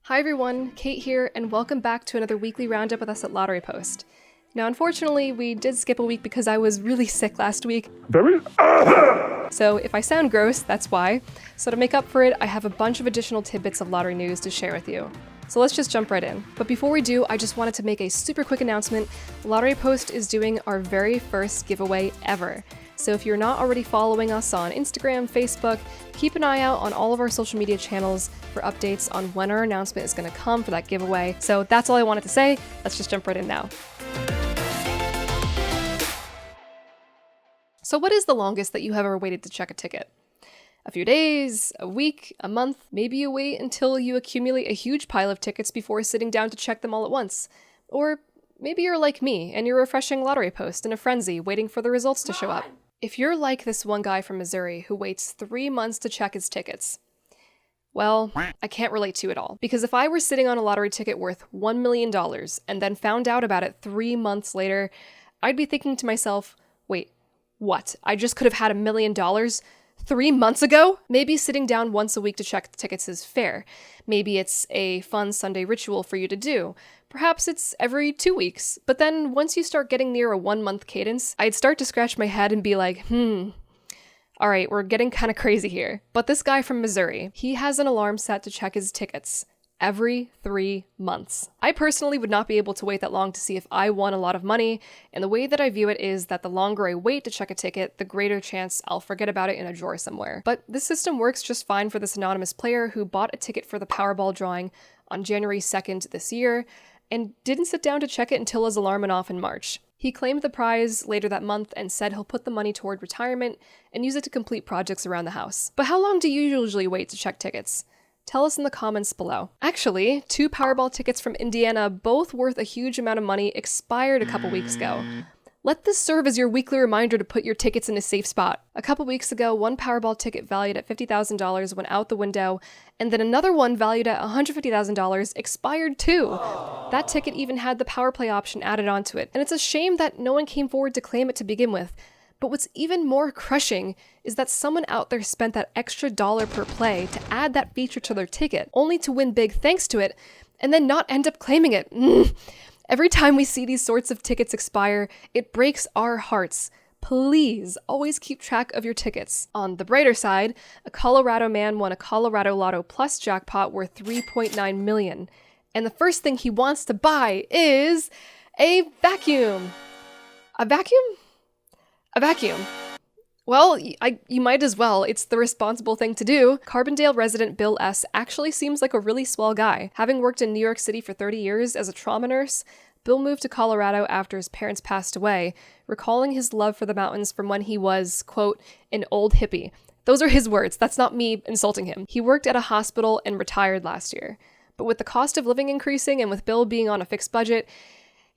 Hi everyone, Kate here, and welcome back to another weekly roundup with us at Lottery Post. Now, unfortunately, we did skip a week because I was really sick last week. So if I sound gross, that's why. So to make up for it, I have a bunch of additional tidbits of lottery news to share with you. So let's just jump right in. But before we do, I just wanted to make a super quick announcement. Lottery Post is doing our very first giveaway ever. So if you're not already following us on Instagram, Facebook, keep an eye out on all of our social media channels for updates on when our announcement is going to come for that giveaway. So that's all I wanted to say. Let's just jump right in now. So what is the longest that you have ever waited to check a ticket? A few days, a week, a month, maybe you wait until you accumulate a huge pile of tickets before sitting down to check them all at once. Or maybe you're like me and you're refreshing Lottery Post in a frenzy waiting for the results to show up. If you're like this one guy from Missouri who waits 3 months to check his tickets, well, I can't relate to you at all. Because if I were sitting on a lottery ticket worth $1 million and then found out about it 3 months later, I'd be thinking to myself, wait, what? I just could have had $1 million 3 months ago? Maybe sitting down once a week to check the tickets is fair. Maybe it's a fun Sunday ritual for you to do. Perhaps it's every 2 weeks. But then once you start getting near a 1 month cadence, I'd start to scratch my head and be like, all right, we're getting kind of crazy here. But this guy from Missouri, he has an alarm set to check his tickets every 3 months. I personally would not be able to wait that long to see if I won a lot of money, and the way that I view it is that the longer I wait to check a ticket, the greater chance I'll forget about it in a drawer somewhere. But this system works just fine for this anonymous player who bought a ticket for the Powerball drawing on January 2nd this year, and didn't sit down to check it until his alarm went off in March. He claimed the prize later that month and said he'll put the money toward retirement and use it to complete projects around the house. But how long do you usually wait to check tickets? Tell us in the comments below. Actually, 2 Powerball tickets from Indiana, both worth a huge amount of money, expired a couple weeks ago. Let this serve as your weekly reminder to put your tickets in a safe spot. A couple weeks ago, one Powerball ticket valued at $50,000 went out the window, and then another one valued at $150,000 expired too. That ticket even had the power play option added onto it, and it's a shame that no one came forward to claim it to begin with. But what's even more crushing is that someone out there spent that extra dollar per play to add that feature to their ticket, only to win big thanks to it, and then not end up claiming it. Every time we see these sorts of tickets expire, it breaks our hearts. Please always keep track of your tickets. On the brighter side, a Colorado man won a Colorado Lotto Plus jackpot worth $3.9 million. And the first thing he wants to buy is a vacuum. A vacuum? A vacuum. Well, you might as well. It's the responsible thing to do. Carbondale resident Bill S. actually seems like a really swell guy. Having worked in New York City for 30 years as a trauma nurse, Bill moved to Colorado after his parents passed away, recalling his love for the mountains from when he was, quote, an old hippie. Those are his words. That's not me insulting him. He worked at a hospital and retired last year. But with the cost of living increasing and with Bill being on a fixed budget,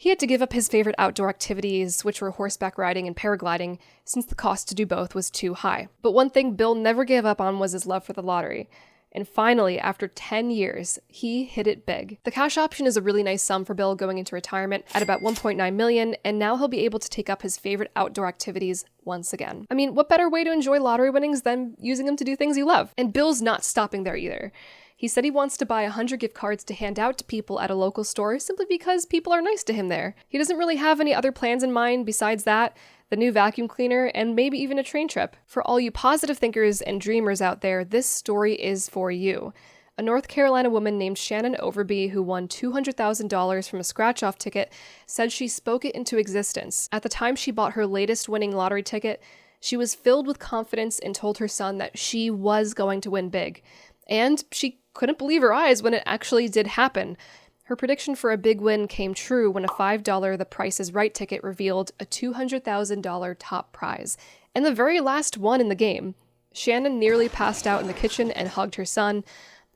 he had to give up his favorite outdoor activities, which were horseback riding and paragliding, since the cost to do both was too high. But one thing Bill never gave up on was his love for the lottery. And finally, after 10 years, he hit it big. The cash option is a really nice sum for Bill going into retirement at about $1.9 million, and now he'll be able to take up his favorite outdoor activities once again. I mean, what better way to enjoy lottery winnings than using them to do things you love? And Bill's not stopping there either. He said he wants to buy 100 gift cards to hand out to people at a local store simply because people are nice to him there. He doesn't really have any other plans in mind besides that, the new vacuum cleaner, and maybe even a train trip. For all you positive thinkers and dreamers out there, this story is for you. A North Carolina woman named Shannon Overby, who won $200,000 from a scratch-off ticket, said she spoke it into existence. At the time she bought her latest winning lottery ticket, she was filled with confidence and told her son that she was going to win big. And she couldn't believe her eyes when it actually did happen. Her prediction for a big win came true when a $5 The Price is Right ticket revealed a $200,000 top prize, and the very last one in the game. Shannon nearly passed out in the kitchen and hugged her son,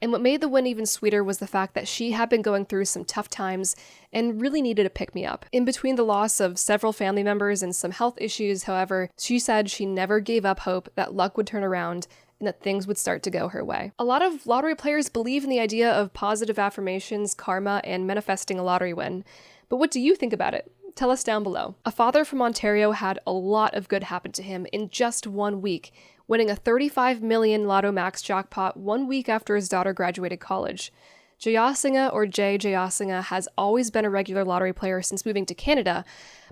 and what made the win even sweeter was the fact that she had been going through some tough times and really needed a pick-me-up. In between the loss of several family members and some health issues, however, she said she never gave up hope that luck would turn around and that things would start to go her way. A lot of lottery players believe in the idea of positive affirmations, karma, and manifesting a lottery win. But what do you think about it? Tell us down below. A father from Ontario had a lot of good happen to him in just 1 week, winning a $35 million Lotto Max jackpot 1 week after his daughter graduated college. Jayasinghe, or Jay Jayasinghe, has always been a regular lottery player since moving to Canada,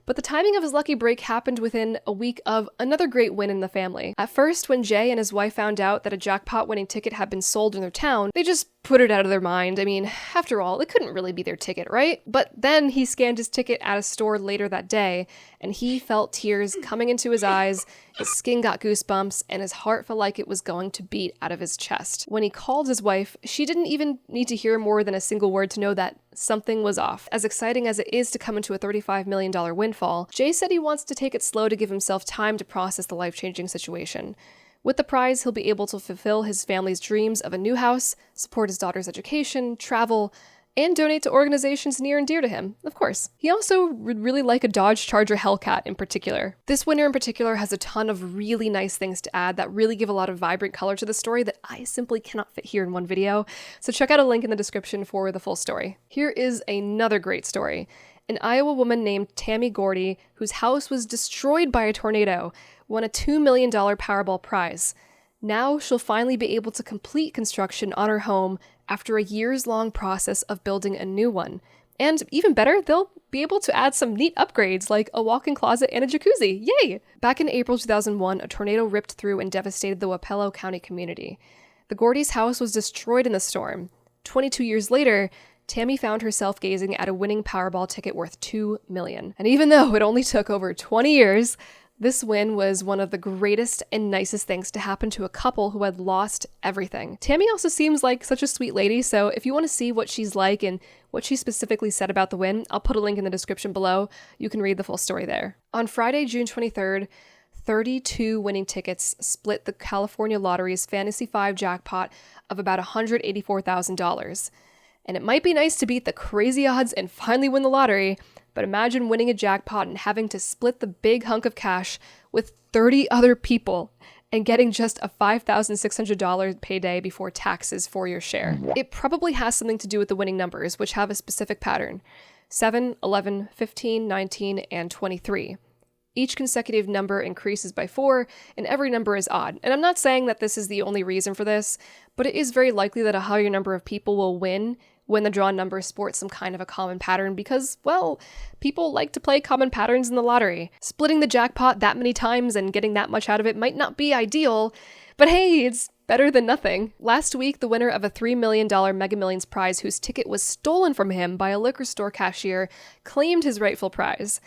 but the timing of his lucky break happened within a week of another great win in the family. At first, when Jay and his wife found out that a jackpot-winning ticket had been sold in their town, they just put it out of their mind. I mean, after all, it couldn't really be their ticket, right? But then he scanned his ticket at a store later that day, and he felt tears coming into his eyes, his skin got goosebumps, and his heart felt like it was going to beat out of his chest. When he called his wife, she didn't even need to hear more than a single word to know that something was off. As exciting as it is to come into a $35 million windfall, Jay said he wants to take it slow to give himself time to process the life-changing situation. With the prize, he'll be able to fulfill his family's dreams of a new house, support his daughter's education, travel, and donate to organizations near and dear to him, of course. He also would really like a Dodge Charger Hellcat in particular. This winner in particular has a ton of really nice things to add that really give a lot of vibrant color to the story that I simply cannot fit here in one video, so check out a link in the description for the full story. Here is another great story. An Iowa woman named Tammy Gordy, whose house was destroyed by a tornado, won a $2 million Powerball prize. Now she'll finally be able to complete construction on her home after a years-long process of building a new one. And even better, they'll be able to add some neat upgrades like a walk-in closet and a jacuzzi. Yay! Back in April 2001, a tornado ripped through and devastated the Wapello County community. The Gordy's house was destroyed in the storm. 22 years later, Tammy found herself gazing at a winning Powerball ticket worth $2 million. And even though it only took over 20 years, this win was one of the greatest and nicest things to happen to a couple who had lost everything. Tammy also seems like such a sweet lady, so if you want to see what she's like and what she specifically said about the win, I'll put a link in the description below. You can read the full story there. On Friday, June 23rd, 32 winning tickets split the California Lottery's Fantasy 5 jackpot of about $184,000. And it might be nice to beat the crazy odds and finally win the lottery, but imagine winning a jackpot and having to split the big hunk of cash with 30 other people and getting just a $5,600 payday before taxes for your share. It probably has something to do with the winning numbers, which have a specific pattern: 7, 11, 15, 19, and 23. Each consecutive number increases by 4, and every number is odd. And I'm not saying that this is the only reason for this, but it is very likely that a higher number of people will win when the drawn number sports some kind of a common pattern because, well, people like to play common patterns in the lottery. Splitting the jackpot that many times and getting that much out of it might not be ideal, but hey, it's better than nothing. Last week, the winner of a $3 million Mega Millions prize whose ticket was stolen from him by a liquor store cashier claimed his rightful prize.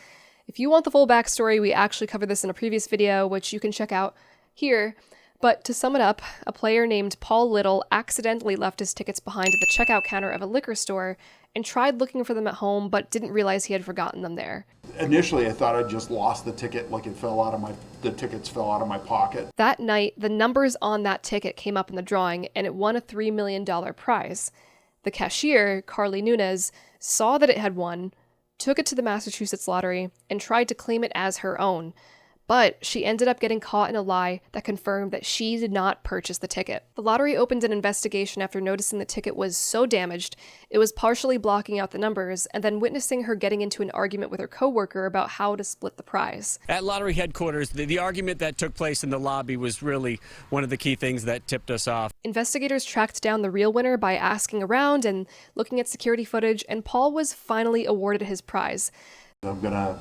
If you want the full backstory, we actually covered this in a previous video, which you can check out here. But to sum it up, a player named Paul Little accidentally left his tickets behind at the checkout counter of a liquor store and tried looking for them at home, but didn't realize he had forgotten them there. Initially, I thought I'd just lost the ticket, like the tickets fell out of my pocket. That night, the numbers on that ticket came up in the drawing, and it won a $3 million prize. The cashier, Carly Nunez, saw that it had won, took it to the Massachusetts lottery, and tried to claim it as her own. But she ended up getting caught in a lie that confirmed that she did not purchase the ticket. The lottery opened an investigation after noticing the ticket was so damaged, it was partially blocking out the numbers, and then witnessing her getting into an argument with her coworker about how to split the prize. At lottery headquarters, the argument that took place in the lobby was really one of the key things that tipped us off. Investigators tracked down the real winner by asking around and looking at security footage, and Paul was finally awarded his prize. I'm gonna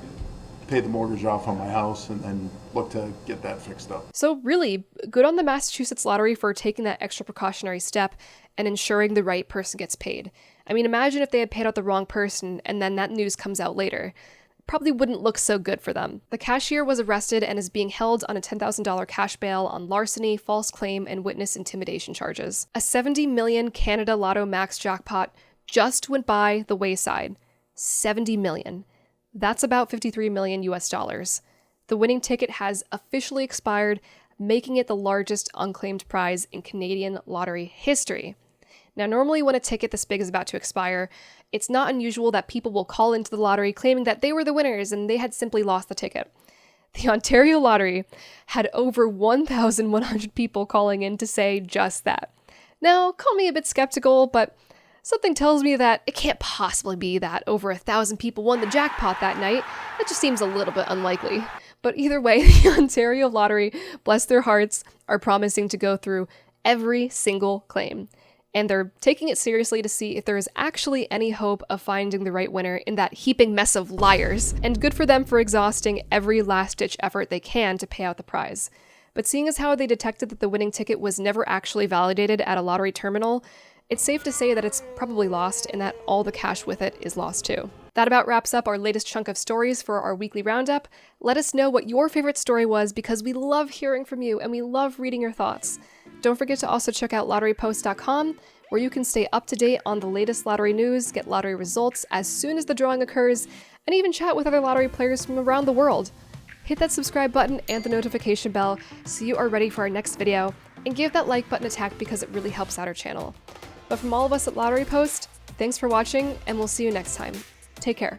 pay the mortgage off on my house and then look to get that fixed up. So really, good on the Massachusetts lottery for taking that extra precautionary step and ensuring the right person gets paid. I mean, imagine if they had paid out the wrong person and then that news comes out later. Probably wouldn't look so good for them. The cashier was arrested and is being held on a $10,000 cash bail on larceny, false claim, and witness intimidation charges. A $70 million Canada Lotto Max jackpot just went by the wayside. $70 million. That's about $53 million US dollars. The winning ticket has officially expired, making it the largest unclaimed prize in Canadian lottery history. Now, normally when a ticket this big is about to expire, it's not unusual that people will call into the lottery claiming that they were the winners and they had simply lost the ticket. The Ontario Lottery had over 1,100 people calling in to say just that. Now, call me a bit skeptical, but something tells me that it can't possibly be that over 1,000 people won the jackpot that night. That just seems a little bit unlikely. But either way, the Ontario Lottery, bless their hearts, are promising to go through every single claim. And they're taking it seriously to see if there is actually any hope of finding the right winner in that heaping mess of liars. And good for them for exhausting every last-ditch effort they can to pay out the prize. But seeing as how they detected that the winning ticket was never actually validated at a lottery terminal, it's safe to say that it's probably lost and that all the cash with it is lost too. That about wraps up our latest chunk of stories for our weekly roundup. Let us know what your favorite story was because we love hearing from you and we love reading your thoughts. Don't forget to also check out lotterypost.com, where you can stay up to date on the latest lottery news, get lottery results as soon as the drawing occurs, and even chat with other lottery players from around the world. Hit that subscribe button and the notification bell so you are ready for our next video, and give that like button a tap because it really helps out our channel. But from all of us at Lottery Post, thanks for watching, and we'll see you next time. Take care.